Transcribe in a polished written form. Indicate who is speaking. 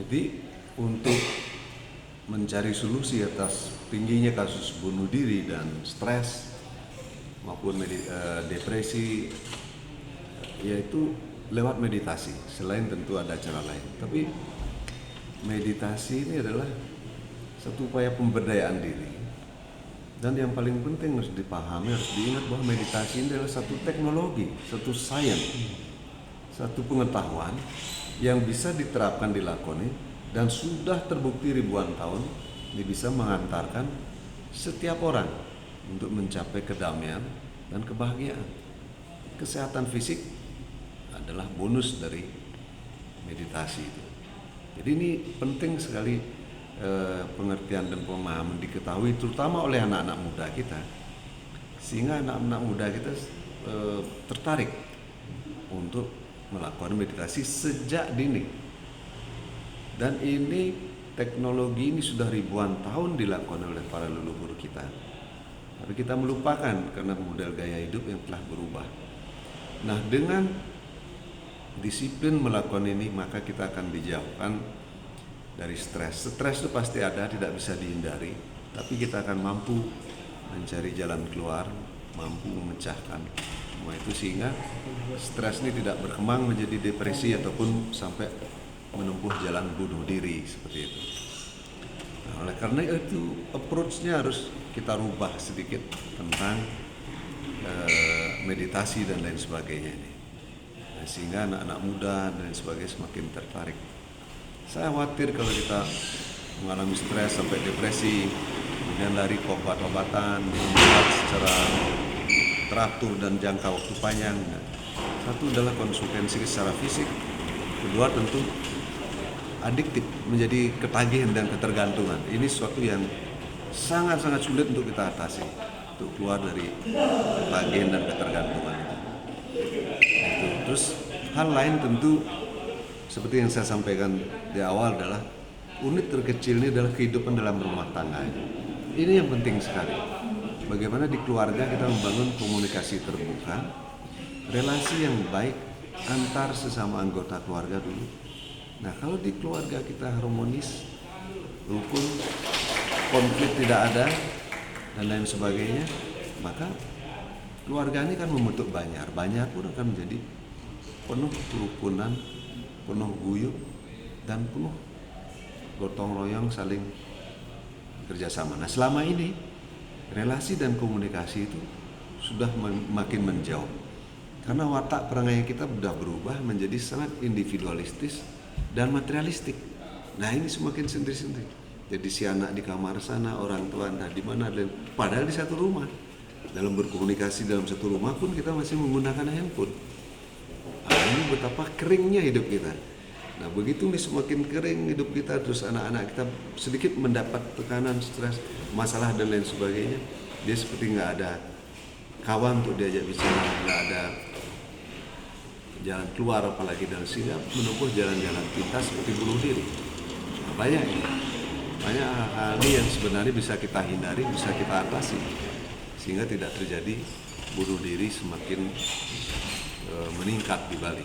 Speaker 1: Jadi untuk mencari solusi atas tingginya kasus bunuh diri dan stres maupun depresi, yaitu lewat meditasi. Selain tentu ada cara lain, tapi meditasi ini adalah satu upaya pemberdayaan diri. Dan yang paling penting harus dipahami, harus diingat bahwa meditasi ini adalah satu teknologi, satu sains, satu pengetahuan yang bisa diterapkan, dilakoni, dan sudah terbukti ribuan tahun ini bisa mengantarkan setiap orang untuk mencapai kedamaian dan kebahagiaan. Kesehatan fisik adalah bonus dari meditasi itu. Jadi ini penting sekali pengertian dan pemahaman diketahui terutama oleh anak-anak muda kita, sehingga anak-anak muda kita tertarik untuk melakukan meditasi sejak dini. Dan ini teknologi ini sudah ribuan tahun dilakukan oleh para leluhur kita, tapi kita melupakan karena model gaya hidup yang telah berubah. Nah, dengan disiplin melakukan ini maka kita akan dijauhkan dari stres. Stres itu pasti ada, tidak bisa dihindari, tapi kita akan mampu mencari jalan keluar, mampu memecahkan semua itu sehingga stres ini tidak berkembang menjadi depresi ataupun sampai menempuh jalan bunuh diri seperti itu. Nah, oleh karena itu approach-nya harus kita rubah sedikit tentang meditasi dan lain sebagainya ini. Nah, sehingga anak-anak muda dan sebagainya semakin tertarik. Saya khawatir kalau kita mengalami stres sampai depresi, kemudian lari ke obat-obatan, membuat secara teratur dan jangka waktu panjang. Satu adalah konsekuensi secara fisik, kedua tentu adiktif, menjadi ketagihan dan ketergantungan. Ini sesuatu yang sangat-sangat sulit untuk kita atasi, untuk keluar dari ketagihan dan ketergantungan itu. Terus hal lain tentu seperti yang saya sampaikan di awal adalah unit terkecil ini adalah kehidupan dalam rumah tangga. Ini yang penting sekali. Bagaimana di keluarga kita membangun komunikasi terbuka, relasi yang baik antar sesama anggota keluarga dulu. Nah, kalau di keluarga kita harmonis, rukun, konflik tidak ada, dan lain sebagainya, maka keluarga ini kan membentuk Banjar. Banjar pun akan menjadi penuh kerukunan, penuh guyup, dan penuh gotong royong saling kerjasama. Nah, selama ini relasi dan komunikasi itu sudah makin menjauh karena watak perangai kita sudah berubah menjadi sangat individualistis dan materialistik. Nah, ini semakin sendiri-sendiri. Jadi si anak di kamar sana, orang tua entah di mana, dan padahal di satu rumah. Dalam berkomunikasi dalam satu rumah pun kita masih menggunakan handphone. Nah, ini betapa keringnya hidup kita. Nah, begitu nih semakin kering hidup kita, terus anak-anak kita sedikit mendapat tekanan, stres, masalah dan lain sebagainya, dia seperti nggak ada kawan untuk diajak bicara, nggak ada jalan keluar apalagi, dan sehingga menempuh jalan-jalan pintas seperti bunuh diri. Nah, banyak hal yang sebenarnya bisa kita hindari, bisa kita atasi sehingga tidak terjadi bunuh diri semakin meningkat di Bali.